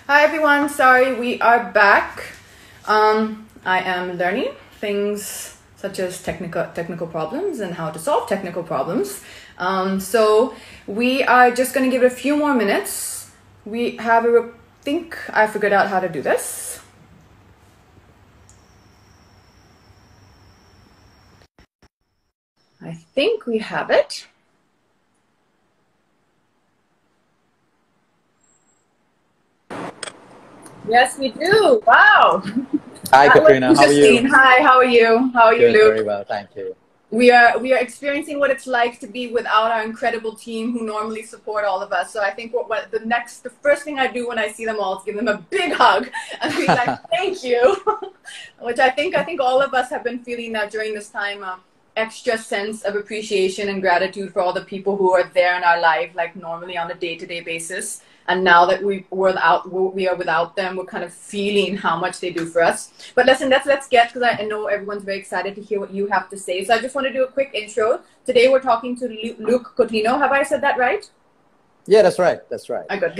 Hi everyone, sorry, we are back. I am learning things such as technical problems and how to solve technical problems. So we are just going to give it a few more minutes. We have think I figured out how to do this. I think we have it. Yes, we do. Wow. Hi, Katrina. How are you? Hi, how are you? How are you, Good, Luke? very well, thank you. We are experiencing what it's like to be without our incredible team who normally support all of us. So I think the first thing I do when I see them all is give them a big hug and be like, thank you. Which I think all of us have been feeling that during this time, extra sense of appreciation and gratitude for all the people who are there in our life, like normally on a day-to-day basis. And now that we are without them, we're kind of feeling how much they do for us. But listen, let's get, because I know everyone's very excited to hear what you have to say. So I just want to do a quick intro. Today we're talking to Luke Cotinho. Have I said that right? Yeah, that's right. That's right. Good.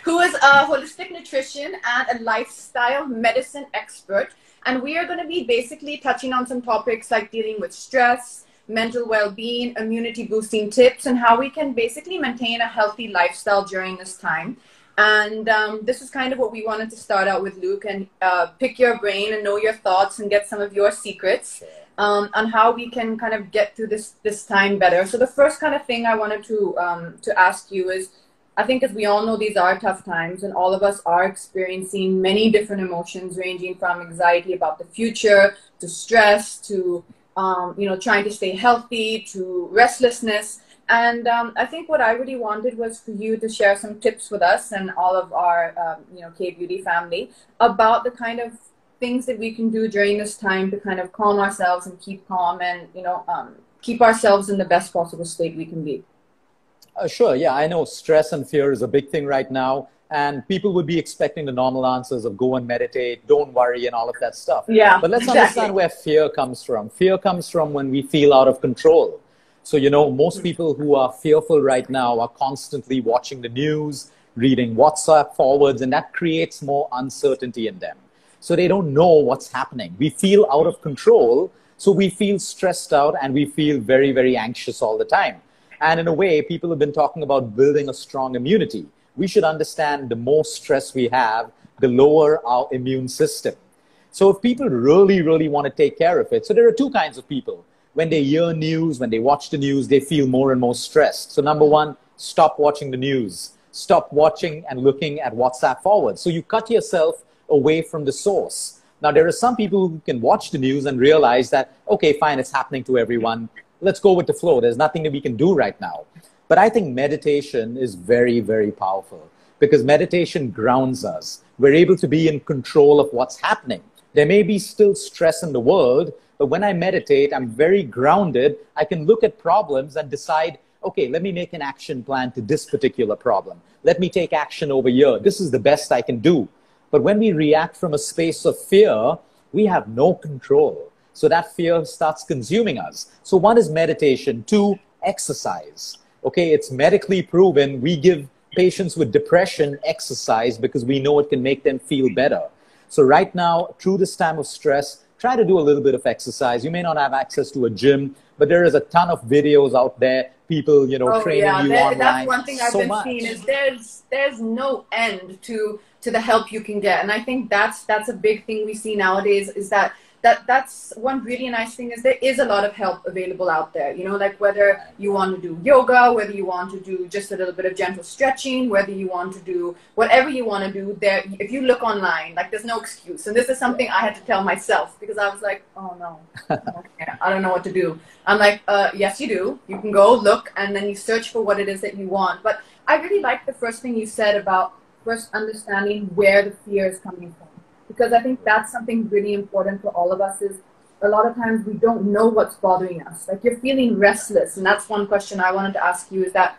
Who is a holistic nutrition and a lifestyle medicine expert. And we are going to be basically touching on some topics like dealing with stress, mental well-being, immunity boosting tips, and how we can basically maintain a healthy lifestyle during this time. And this is kind of what we wanted to start out with, Luke, and pick your brain and know your thoughts and get some of your secrets on how we can kind of get through this time better. So the first kind of thing I wanted to ask you is, I think as we all know, these are tough times and all of us are experiencing many different emotions ranging from anxiety about the future to stress to trying to stay healthy to restlessness. And I think what I really wanted was for you to share some tips with us and all of our, K-Beauty family about the kind of things that we can do during this time to kind of calm ourselves and keep calm and, keep ourselves in the best possible state we can be. Sure. Yeah, I know stress and fear is a big thing right now. And people would be expecting the normal answers of go and meditate, don't worry, and all of that stuff. Yeah, but let's understand where fear comes from. Fear comes from when we feel out of control. So, most people who are fearful right now are constantly watching the news, reading WhatsApp forwards, and that creates more uncertainty in them. So they don't know what's happening. We feel out of control, so we feel stressed out and we feel very, very anxious all the time. And in a way, people have been talking about building a strong immunity. We should understand the more stress we have, the lower our immune system. So if people really, really want to take care of it, so there are two kinds of people. When they hear news, when they watch the news, they feel more and more stressed. So number one, stop watching the news. Stop watching and looking at WhatsApp forward. So you cut yourself away from the source. Now, there are some people who can watch the news and realize that, okay, fine, it's happening to everyone. Let's go with the flow. There's nothing that we can do right now. But I think meditation is very, very powerful because meditation grounds us. We're able to be in control of what's happening. There may be still stress in the world, but when I meditate, I'm very grounded. I can look at problems and decide, okay, let me make an action plan to this particular problem. Let me take action over here. This is the best I can do. But when we react from a space of fear, we have no control. So that fear starts consuming us. So one is meditation, two, exercise. Okay, it's medically proven. We give patients with depression exercise because we know it can make them feel better. So right now, through this time of stress, try to do a little bit of exercise. You may not have access to a gym, but there is a ton of videos out there. People, training you online. That's one thing I've been seeing is there's no end to the help you can get. And I think that's a big thing we see nowadays is that's one really nice thing is there is a lot of help available out there, like whether you want to do yoga, whether you want to do just a little bit of gentle stretching, whether you want to do whatever you want to do there. If you look online, like there's no excuse. And this is something I had to tell myself because I was like, oh no, okay, I don't know what to do. I'm like, yes, you do. You can go look and then you search for what it is that you want. But I really like the first thing you said about first understanding where the fear is coming from. Because I think that's something really important for all of us is a lot of times we don't know what's bothering us. Like you're feeling restless. And that's one question I wanted to ask you is that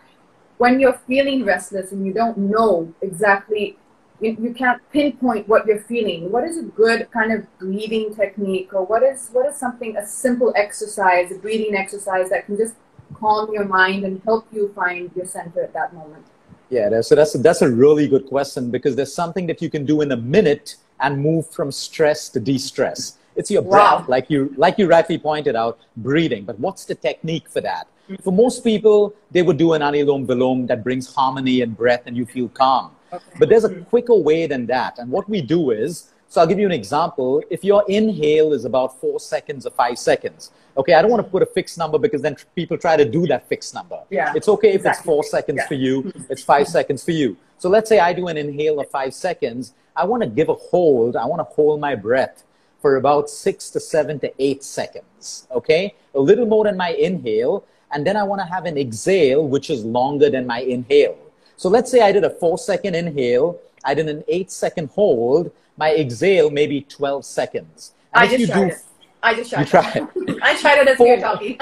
when you're feeling restless and you don't know exactly, you can't pinpoint what you're feeling. What is a good kind of breathing technique or what is something, a simple exercise, a breathing exercise that can just calm your mind and help you find your center at that moment? Yeah, so that's a really good question, because there's something that you can do in a minute and move from stress to de-stress. It's your breath, Wow. like you rightly pointed out, breathing. But what's the technique for that? For most people, they would do an anilom vilom that brings harmony and breath, and you feel calm. Okay. But there's a quicker way than that. And what we do is, so I'll give you an example. If your inhale is about 4 seconds or 5 seconds, okay, I don't want to put a fixed number, because then people try to do that fixed number. Yeah. It's okay if it's Exactly. 4 seconds Yeah. for you, it's 5 seconds for you. So let's say I do an inhale of 5 seconds. I want to give a hold. I want to hold my breath for about 6 to 7 to 8 seconds. Okay, a little more than my inhale. And then I want to have an exhale, which is longer than my inhale. So let's say I did a 4-second inhale. I did an 8-second hold. My exhale maybe 12 seconds. And I if just you tried do, it. I just tried you try it. it. I tried it as we were talking.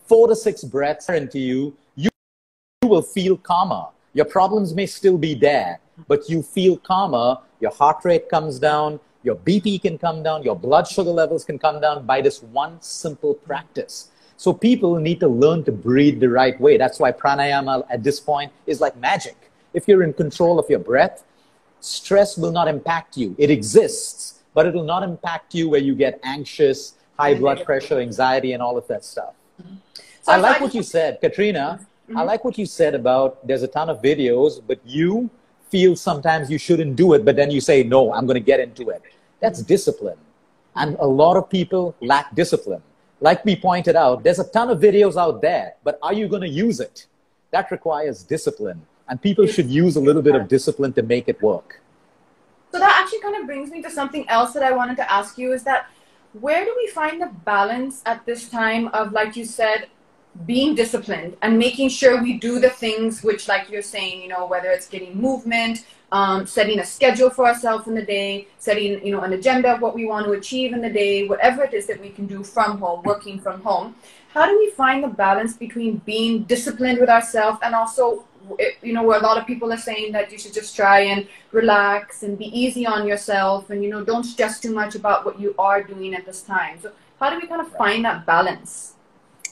4 to 6 breaths into you will feel calmer. Your problems may still be there, but you feel calmer. Your heart rate comes down. Your BP can come down. Your blood sugar levels can come down by this one simple practice. So people need to learn to breathe the right way. That's why pranayama at this point is like magic. If you're in control of your breath, stress will not impact you. It exists, but it will not impact you where you get anxious, high blood pressure, anxiety, and all of that stuff. So I like what you said, Katrina. I like what you said about there's a ton of videos, but you feel sometimes you shouldn't do it, but then you say, no, I'm going to get into it. That's discipline. And a lot of people lack discipline. Like we pointed out, there's a ton of videos out there, but are you going to use it? That requires discipline. And people should use a little bit of discipline to make it work. So that actually kind of brings me to something else that I wanted to ask you, is that where do we find the balance at this time of, like you said, being disciplined and making sure we do the things which, like you're saying, you know, whether it's getting movement, setting a schedule for ourselves in the day, setting, you know, an agenda of what we want to achieve in the day, whatever it is that we can do from home, working from home. How do we find the balance between being disciplined with ourselves and also, you know, where a lot of people are saying that you should just try and relax and be easy on yourself and, you know, don't stress too much about what you are doing at this time. So how do we kind of find that balance?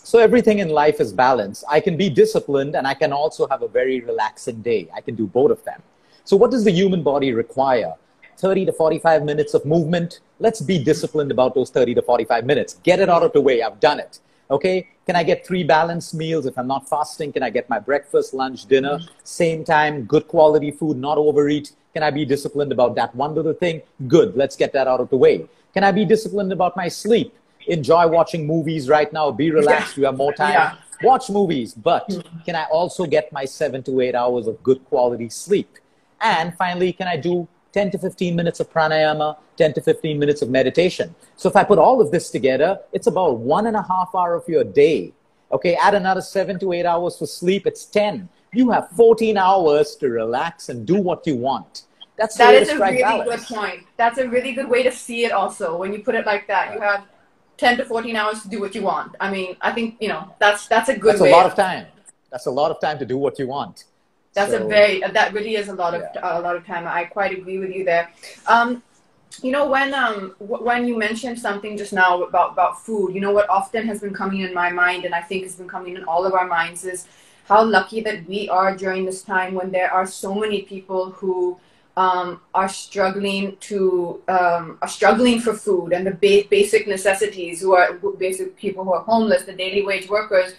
So everything in life is balance. I can be disciplined and I can also have a very relaxing day. I can do both of them. So what does the human body require? 30 to 45 minutes of movement. Let's be disciplined about those 30 to 45 minutes. Get it out of the way. I've done it. Okay, can I get 3 balanced meals? If I'm not fasting, can I get my breakfast, lunch, dinner, same time, good quality food, not overeat? Can I be disciplined about that one little thing? Good, let's get that out of the way. Can I be disciplined about my sleep? Enjoy watching movies right now, be relaxed, you have more time, watch movies. But can I also get my 7 to 8 hours of good quality sleep? And finally, can I do 10 to 15 minutes of pranayama, 10 to 15 minutes of meditation? So if I put all of this together, it's about 1.5 hours of your day. Okay, add another 7 to 8 hours for sleep, it's 10. You have 14 hours to relax and do what you want. That's the way to strike balance. That is a really good point. That's a really good way to see it also. When you put it like that, you have 10 to 14 hours to do what you want. I mean, I think, you know, that's a good way. That's a lot of time. That's a lot of time to do what you want. That really is a lot of time. I quite agree with you there. You know, when you mentioned something just now about food, you know, what often has been coming in my mind, and I think has been coming in all of our minds, is how lucky that we are during this time when there are so many people who are struggling for food and the basic necessities, who are basic people who are homeless, the daily wage workers.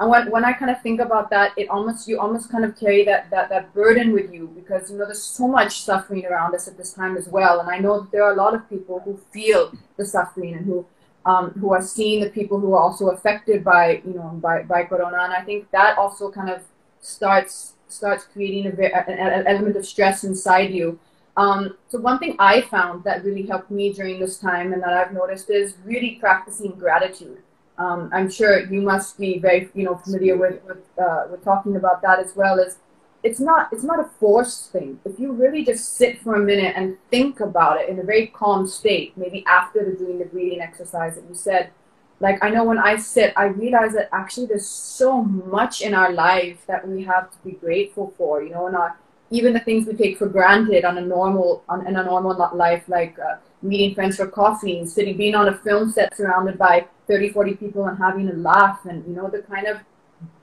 And when I kind of think about that, you almost kind of carry that burden with you, because, you know, there's so much suffering around us at this time as well. And I know that there are a lot of people who feel the suffering and who are seeing the people who are also affected by, you know, by Corona. And I think that also kind of starts creating an element of stress inside you. So one thing I found that really helped me during this time, and that I've noticed, is really practicing gratitude. I'm sure you must be very, you know, familiar with talking about that as well. As it's not a forced thing. If you really just sit for a minute and think about it in a very calm state, maybe after doing the breathing exercise that you said, like, I know when I sit, I realize that actually there's so much in our life that we have to be grateful for, you know, and even the things we take for granted in a normal life, like meeting friends for coffee and being on a film set surrounded by 30, 40 people and having a laugh, and, you know, the kind of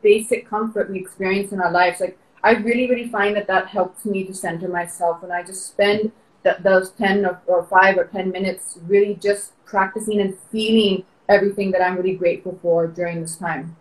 basic comfort we experience in our lives. Like, I really, really find that that helps me to center myself. And I just spend those 10 or 5 or 10 minutes really just practicing and feeling everything that I'm really grateful for during this time.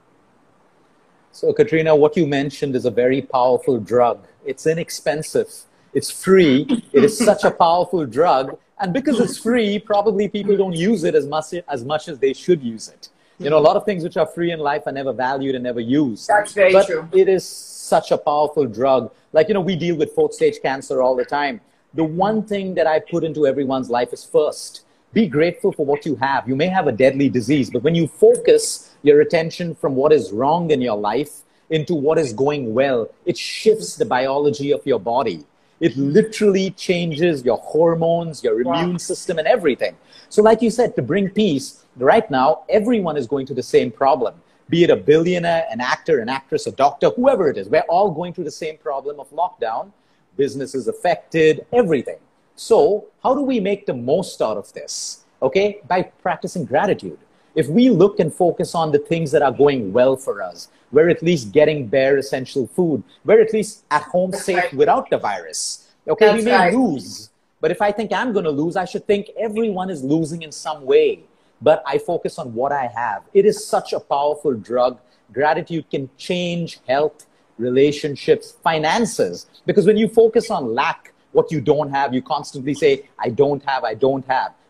So, Katrina, what you mentioned is a very powerful drug. It's inexpensive. It's free. It is such a powerful drug. And because it's free, probably people don't use it as much as they should use it. You know, a lot of things which are free in life are never valued and never used. That's very true. It is such a powerful drug. Like, you know, we deal with fourth stage cancer all the time. The one thing that I put into everyone's life is first, be grateful for what you have. You may have a deadly disease, but when you focus your attention from what is wrong in your life into what is going well, it shifts the biology of your body. It literally changes your hormones, your immune system, and everything. So like you said, to bring peace, right now, everyone is going through the same problem. Be it a billionaire, an actor, an actress, a doctor, whoever it is. We're all going through the same problem of lockdown. Businesses affected, everything. So how do we make the most out of this? Okay, by practicing gratitude. If we look and focus on the things that are going well for us, we're at least getting bare essential food. We're at least at home safe without the virus. Okay, we may lose. But if I think I'm going to lose, I should think everyone is losing in some way. But I focus on what I have. It is such a powerful drug. Gratitude can change health, relationships, finances. Because when you focus on lack, what you don't have, you constantly say, I don't have.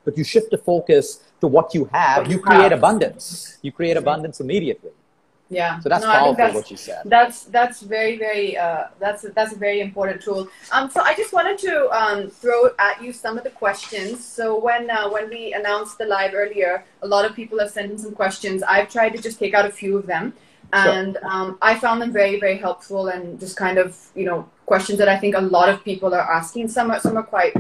But you shift the focus to what you have, you create abundance. You create abundance immediately. Yeah. So that's powerful what you said. That's very, very, that's a very important tool. So I just wanted to throw at you some of the questions. So when we announced the live earlier, a lot of people have sent in some questions. I've tried to just take out a few of them. And I found them very, very helpful and just kind of, you know, questions that I think a lot of people are asking. Some are quite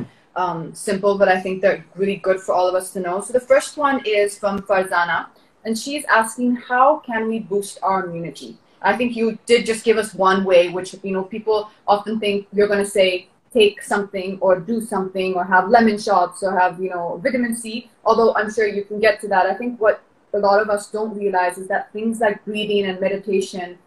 simple, but I think they're really good for all of us to know. So the first one is from Farzana, and she's asking, how can we boost our immunity? I think you did just give us one way, which, you know, people often think you're going to say, take something or do something or have lemon shots or have, you know, vitamin C, although I'm sure you can get to that. I think what a lot of us don't realize is that things like breathing and meditation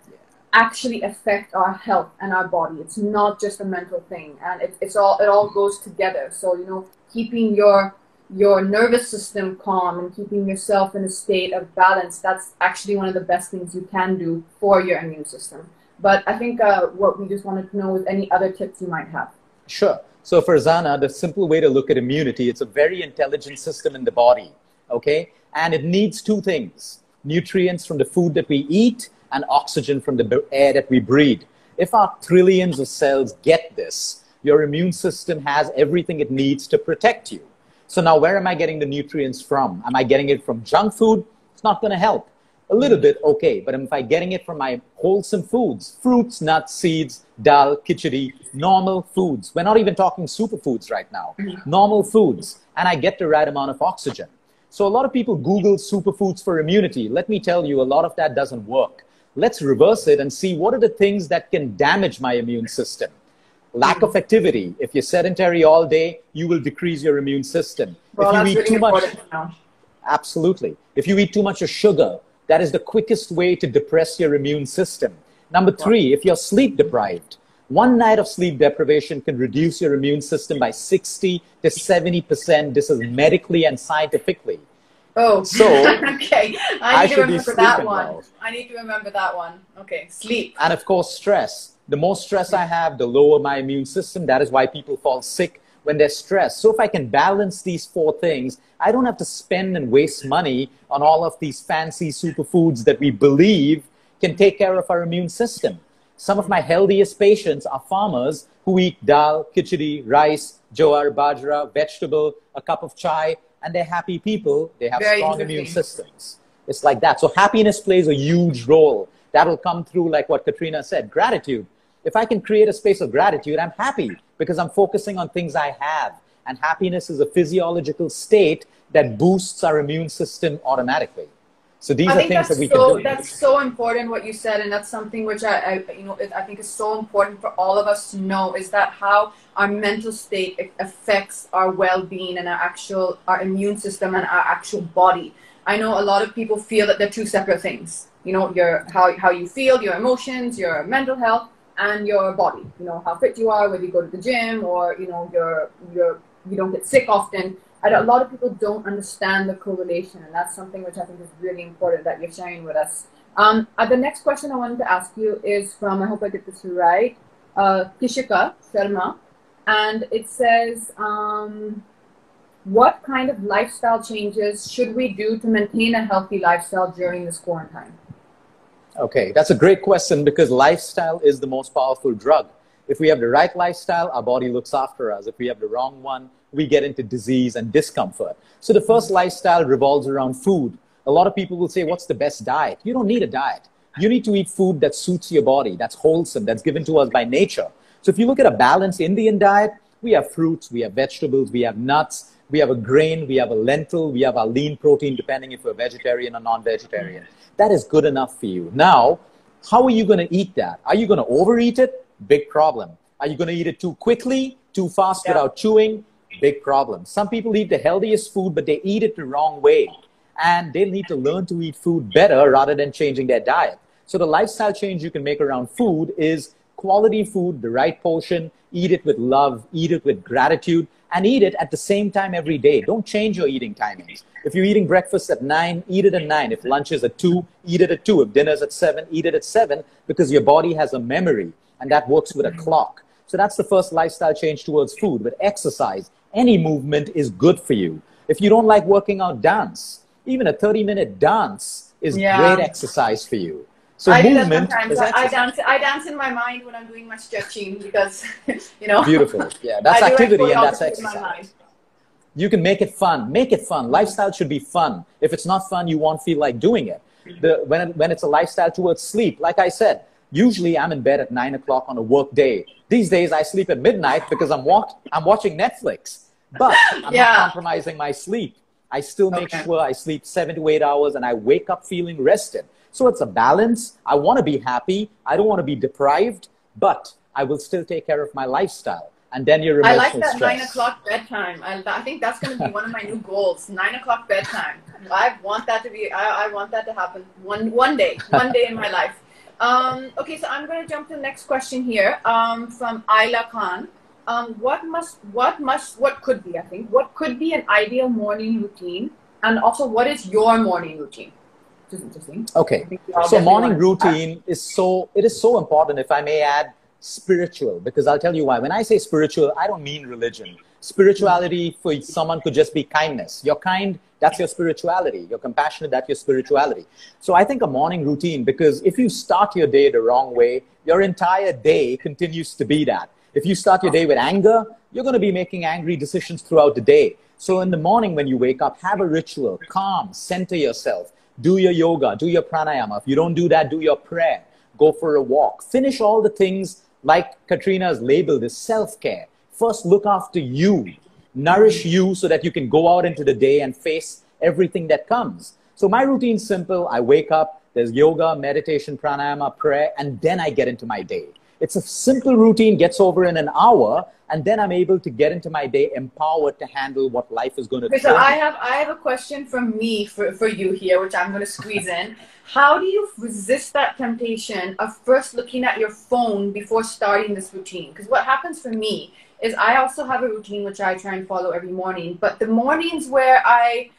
actually affect our health and our body. It's not just a mental thing, and it all goes together. So, you know, keeping your nervous system calm and keeping yourself in a state of balance, that's actually one of the best things you can do for your immune system. But I think what we just wanted to know is any other tips you might have. Sure. So for Zana, the simple way to look at immunity, it's a very intelligent system in the body, okay? And it needs two things: nutrients from the food that we eat and oxygen from the air that we breathe. If our trillions of cells get this, your immune system has everything it needs to protect you. So now where am I getting the nutrients from? Am I getting it from junk food? It's not going to help. A little bit, okay. But if I'm getting it from my wholesome foods, fruits, nuts, seeds, dal, khichdi, normal foods. We're not even talking superfoods right now. Normal foods. And I get the right amount of oxygen. So a lot of people Google superfoods for immunity. Let me tell you, a lot of that doesn't work. Let's reverse it and see what are the things that can damage my immune system. Lack of activity. If you're sedentary all day, you will decrease your immune system. Well, if you eat too much, now. Absolutely. If you eat too much of sugar, that is the quickest way to depress your immune system. Number three, if you're sleep deprived, one night of sleep deprivation can reduce your immune system by 60 to 70%. This is medically and scientifically. Oh, so okay. I need to remember that one. Well. I need to remember that one. Okay, sleep. And of course, stress. The more stress I have, the lower my immune system. That is why people fall sick when they're stressed. So if I can balance these four things, I don't have to spend and waste money on all of these fancy superfoods that we believe can take care of our immune system. Some of my healthiest patients are farmers who eat dal, khichdi, rice, jowar, bajra, vegetable, a cup of chai, and they're happy people. They have strong immune systems. It's like that. So happiness plays a huge role. That'll come through, like what Katrina said, gratitude. If I can create a space of gratitude, I'm happy because I'm focusing on things I have. And happiness is a physiological state that boosts our immune system automatically. So these are things that we can do. That's so important what you said, and that's something which I think is so important for all of us to know, is that how our mental state affects our well-being and our immune system and our actual body. I know a lot of people feel that they're two separate things. You know, how you feel, your emotions, your mental health, and your body. You know, how fit you are, whether you go to the gym or, you know, you don't get sick often. A lot of people don't understand the correlation, and that's something which I think is really important that you're sharing with us. The next question I wanted to ask you is from, I hope I get this right, Kishika Sharma, and it says, what kind of lifestyle changes should we do to maintain a healthy lifestyle during this quarantine? Okay, that's a great question because lifestyle is the most powerful drug. If we have the right lifestyle, our body looks after us. If we have the wrong one, we get into disease and discomfort. So the first lifestyle revolves around food. A lot of people will say, what's the best diet? You don't need a diet. You need to eat food that suits your body, that's wholesome, that's given to us by nature. So if you look at a balanced Indian diet, we have fruits, we have vegetables, we have nuts, we have a grain, we have a lentil, we have our lean protein, depending if you're vegetarian or non-vegetarian. That is good enough for you. Now, how are you going to eat that? Are you going to overeat it? Big problem. Are you going to eat it too quickly, too fast without chewing? Big problem. Some people eat the healthiest food, but they eat it the wrong way. And they need to learn to eat food better rather than changing their diet. So the lifestyle change you can make around food is quality food, the right portion, eat it with love, eat it with gratitude, and eat it at the same time every day. Don't change your eating timings. If you're eating breakfast at 9, eat it at 9. If lunch is at 2, eat it at 2. If dinner's at 7, eat it at 7, because your body has a memory, and that works with a clock. So that's the first lifestyle change towards food. But exercise, any movement is good for you. If you don't like working out, dance. Even a 30-minute dance is great exercise for you. So I movement do that sometimes. I dance in my mind when I'm doing my stretching because, you know. Beautiful. Yeah, that's activity and that's exercise. You can make it fun. Make it fun. Lifestyle should be fun. If it's not fun, you won't feel like doing it. When it's a lifestyle towards sleep, like I said, usually I'm in bed at 9 o'clock on a work day. These days I sleep at midnight because I'm watching Netflix. But I'm not compromising my sleep. I still make sure I sleep 7 to 8 hours and I wake up feeling rested. So it's a balance. I want to be happy. I don't want to be deprived, but I will still take care of my lifestyle. And then your emotional stress. I like that 9 o'clock bedtime. I think that's going to be one of my new goals. 9 o'clock bedtime. I want that to be. I want that to happen one day in my life. Okay, so I'm going to jump to the next question here from Ayla Khan. What could be an ideal morning routine, and also what is your morning routine? Which is interesting. Okay, so morning routine is so important, if I may add, spiritual, because I'll tell you why. When I say spiritual, I don't mean religion. Spirituality for someone could just be kindness. You're kind, that's your spirituality. You're compassionate, that's your spirituality. So I think a morning routine, because if you start your day the wrong way, your entire day continues to be that. If you start your day with anger, you're going to be making angry decisions throughout the day. So in the morning when you wake up, have a ritual, calm, center yourself, do your yoga, do your pranayama. If you don't do that, do your prayer, go for a walk. Finish all the things like Katrina's labeled as self-care. First, look after you, nourish you so that you can go out into the day and face everything that comes. So my routine's simple. I wake up, there's yoga, meditation, pranayama, prayer, and then I get into my day. It's a simple routine, gets over in an hour, and then I'm able to get into my day empowered to handle what life is going to do. So I have a question from me for you here, which I'm going to squeeze in. How do you resist that temptation of first looking at your phone before starting this routine? Because what happens for me is I also have a routine which I try and follow every morning. But the mornings where I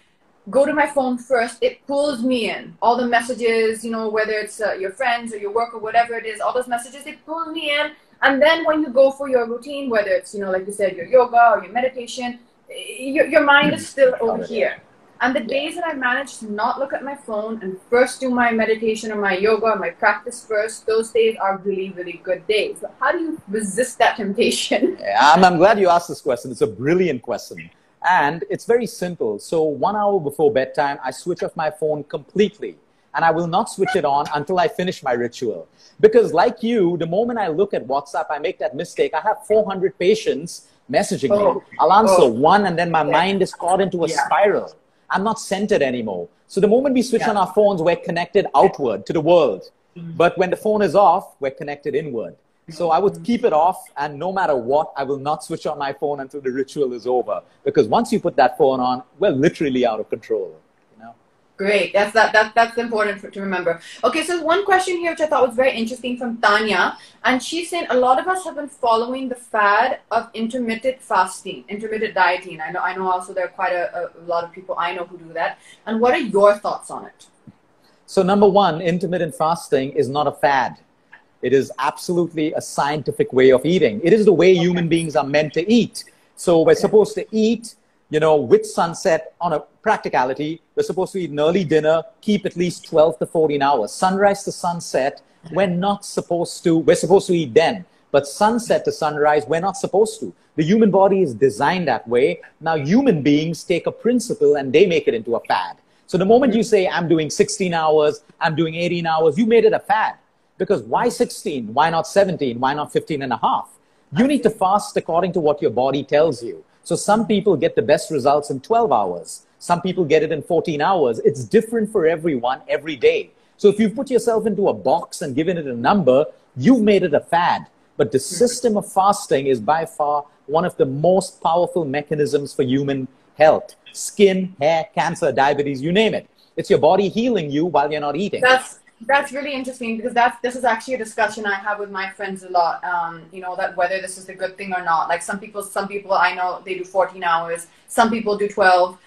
go to my phone first, it pulls me in. All the messages, you know, whether it's your friends or your work or whatever it is, all those messages, they pull me in. And then when you go for your routine, whether it's, you know, like you said, your yoga or your meditation, your mind is still over here. And the days that I manage to not look at my phone and first do my meditation or my yoga or my practice first, those days are really, really good days. So how do you resist that temptation? Yeah, I'm glad you asked this question. It's a brilliant question. And it's very simple. So 1 hour before bedtime, I switch off my phone completely. And I will not switch it on until I finish my ritual. Because like you, the moment I look at WhatsApp, I make that mistake. I have 400 patients messaging me. I'll answer one and then my mind is caught into a spiral. I'm not centered anymore. So the moment we switch on our phones, we're connected outward to the world. But when the phone is off, we're connected inward. So I would keep it off, and no matter what, I will not switch on my phone until the ritual is over. Because once you put that phone on, we're literally out of control. You know? Great. That's important to remember. Okay, so one question here which I thought was very interesting from Tanya, and she's saying a lot of us have been following the fad of intermittent fasting, intermittent dieting. I know also there are quite a lot of people I know who do that. And what are your thoughts on it? So number one, intermittent fasting is not a fad. It is absolutely a scientific way of eating. It is the way human beings are meant to eat. So we're supposed to eat, you know, with sunset. On a practicality, we're supposed to eat an early dinner, keep at least 12 to 14 hours. Sunrise to sunset, we're supposed to eat then. But sunset to sunrise, we're not supposed to. The human body is designed that way. Now, human beings take a principle and they make it into a fad. So the moment you say, I'm doing 16 hours, I'm doing 18 hours, you made it a fad. Because why 16? Why not 17? Why not 15 and a half? You need to fast according to what your body tells you. So some people get the best results in 12 hours. Some people get it in 14 hours. It's different for everyone every day. So if you put yourself into a box and given it a number, you've made it a fad. But the system of fasting is by far one of the most powerful mechanisms for human health. Skin, hair, cancer, diabetes, you name it. It's your body healing you while you're not eating. That's really interesting, because this is actually a discussion I have with my friends a lot. You know, that whether this is a good thing or not. Like some people I know, they do 14 hours. Some people do 12.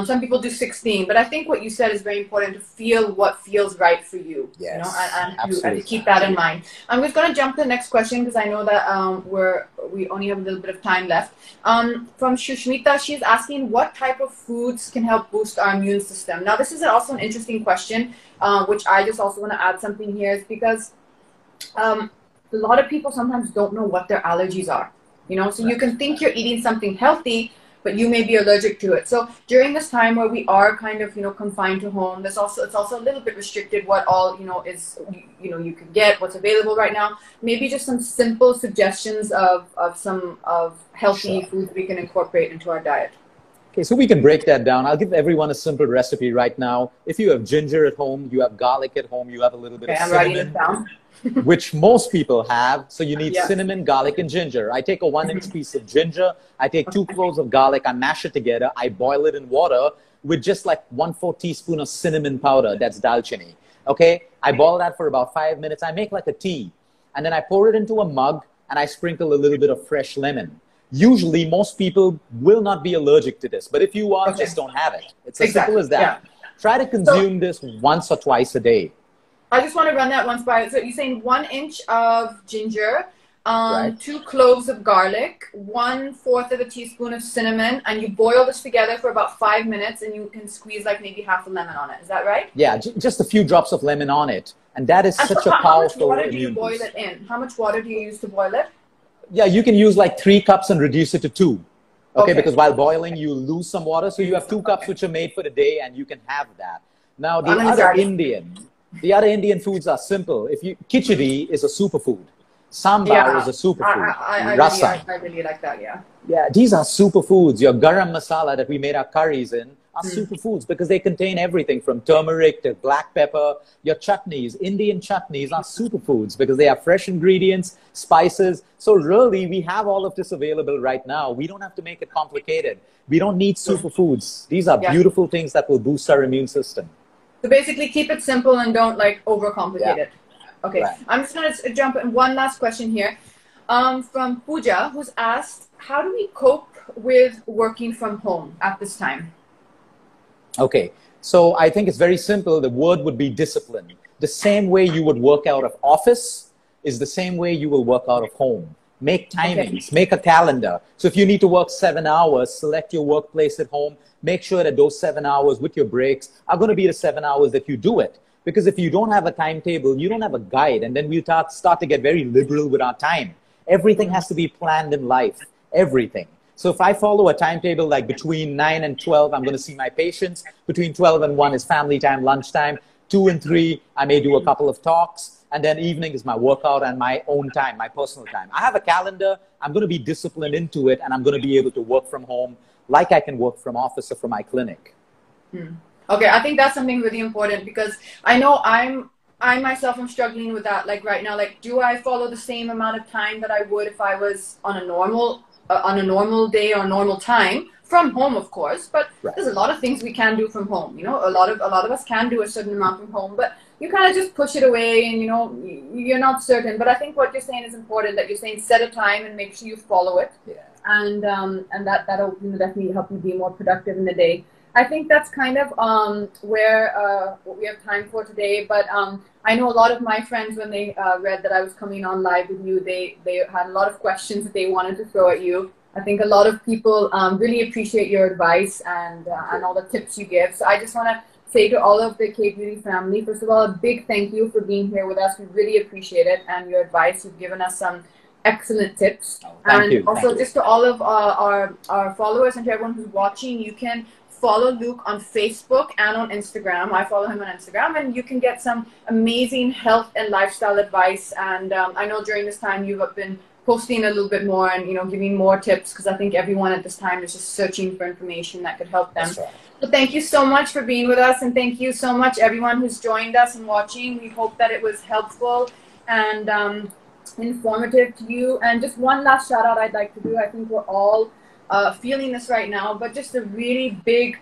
Some people do 16. But I think what you said is very important, to feel what feels right for you. Yes, you know, and to keep that in mind. I'm just going to jump to the next question, because I know that we only have a little bit of time left. From Shushmita, she's asking what type of foods can help boost our immune system. Now, this is also an interesting question, which I just also want to add something here, is because a lot of people sometimes don't know what their allergies are. You know, so you can think you're eating something healthy, but you may be allergic to it. So during this time where we are kind of, you know, confined to home, it's also a little bit restricted what all, you know, you can get, what's available right now. Maybe just some simple suggestions of healthy foods we can incorporate into our diet. Okay, so we can break that down. I'll give everyone a simple recipe right now. If you have ginger at home, you have garlic at home, you have a little bit of cinnamon. I'm writing it down. Which most people have. So you need cinnamon, garlic, and ginger. I take a 1-inch piece of ginger. I take 2 cloves of garlic. I mash it together. I boil it in water with just like 1/4 teaspoon of cinnamon powder. That's dalchini. Okay? I boil that for about 5 minutes. I make like a tea. And then I pour it into a mug and I sprinkle a little bit of fresh lemon. Usually, most people will not be allergic to this. But if you are, just don't have it. It's as simple as that. Yeah. Try to consume this once or twice a day. I just want to run that once by. So you're saying 1 inch of ginger, 2 cloves of garlic, 1/4 of a teaspoon of cinnamon, and you boil this together for about 5 minutes, and you can squeeze like maybe half a lemon on it. Is that right? Yeah, just a few drops of lemon on it. And that is such a powerful How much water do you boil it in? How much water do you use to boil it? Yeah, you can use like 3 cups and reduce it to 2. Okay, because while boiling, you lose some water. So you have 2 cups which are made for the day, and you can have that. Now, the other Indian foods are simple. Khichdi is a superfood. Sambar is a superfood. I really like that, yeah. Yeah, these are superfoods. Your garam masala that we made our curries in are superfoods because they contain everything from turmeric to black pepper. Your chutneys, Indian chutneys are superfoods because they have fresh ingredients, spices. So really, we have all of this available right now. We don't have to make it complicated. We don't need superfoods. These are beautiful things that will boost our immune system. So basically, keep it simple and don't like overcomplicate it. Okay, I'm just going to jump in one last question here from Pooja, who's asked, how do we cope with working from home at this time? Okay, so I think it's very simple. The word would be discipline. The same way you would work out of office is the same way you will work out of home. Make timings, make a calendar. So if you need to work 7 hours, select your workplace at home. Make sure that those 7 hours with your breaks are going to be the 7 hours that you do it. Because if you don't have a timetable, you don't have a guide, and then we'll start to get very liberal with our time. Everything has to be planned in life, everything. So if I follow a timetable like between 9 and 12, I'm going to see my patients. Between 12 and 1 is family time, lunchtime. 2 and 3, I may do a couple of talks. And then evening is my workout and my own time, my personal time. I have a calendar. I'm going to be disciplined into it, and I'm going to be able to work from home like I can work from office or from my clinic. Okay, I think that's something really important because I know I myself am struggling with that. Like right now, like do I follow the same amount of time that I would if I was on a normal day or normal time, from home, of course, but Right. there's a lot of things we can do from home. You know, a lot of us can do a certain amount from home, but you kind of just push it away, and you know, you're not certain. But I think what you're saying is important. That you're saying set a time and make sure you follow it, Yeah. and that'll, you know, definitely help you be more productive in the day. I think that's kind of where what we have time for today. But I know a lot of my friends, when they read that I was coming on live with you, they had a lot of questions that they wanted to throw at you. I think a lot of people really appreciate your advice and all the tips you give. So I just want to say to all of the K-Beauty family, first of all, a big thank you for being here with us. We really appreciate it, and your advice. You've given us some excellent tips. Oh, thank you. Also, Thank just to all of our followers and to everyone who's watching, you can follow Luke on Facebook and on Instagram. I follow him on Instagram, and you can get some amazing health and lifestyle advice. And I know during this time you've been posting a little bit more and, you know, giving more tips, because I think everyone at this time is just searching for information that could help them. That's right. So thank you so much for being with us, and thank you so much everyone who's joined us and watching. We hope that it was helpful and informative to you. And just one last shout out I'd like to do. I think we're all feeling this right now, but just a really big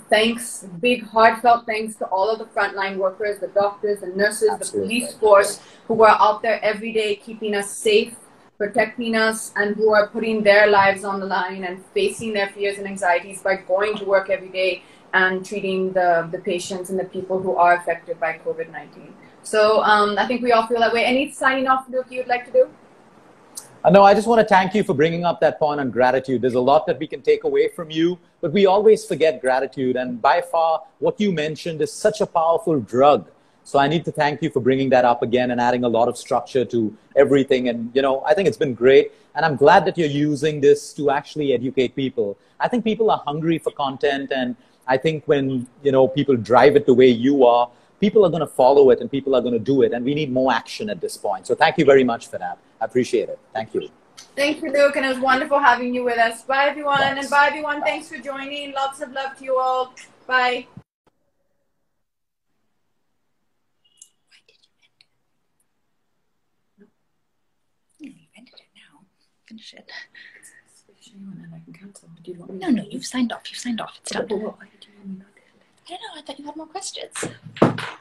thanks, big heartfelt thanks to all of the frontline workers, the doctors, the nurses, Absolutely. the police force, who are out there every day keeping us safe, protecting us, and who are putting their lives on the line and facing their fears and anxieties by going to work every day and treating the patients and the people who are affected by COVID-19. So I think we all feel that way. Any signing off, Luke, you'd like to do? No, I just want to thank you for bringing up that point on gratitude. There's a lot that we can take away from you, but we always forget gratitude. And by far, what you mentioned is such a powerful drug. So I need to thank you for bringing that up again and adding a lot of structure to everything. And, you know, I think it's been great. And I'm glad that you're using this to actually educate people. I think people are hungry for content. And I think when, you know, people drive it the way you are, people are going to follow it and people are going to do it. And we need more action at this point. So thank you very much for that. I appreciate it. Thank you. Thank you, Luke. And it was wonderful having you with us. Bye, everyone. Thanks. And bye, everyone. Thanks for joining. Lots of love to you all. Bye. You ended it now. Finish it. I can cancel. Do you want me No, no, you've signed off. You've signed off. It's done. Why did you want me not to? I don't know. I thought you had more questions.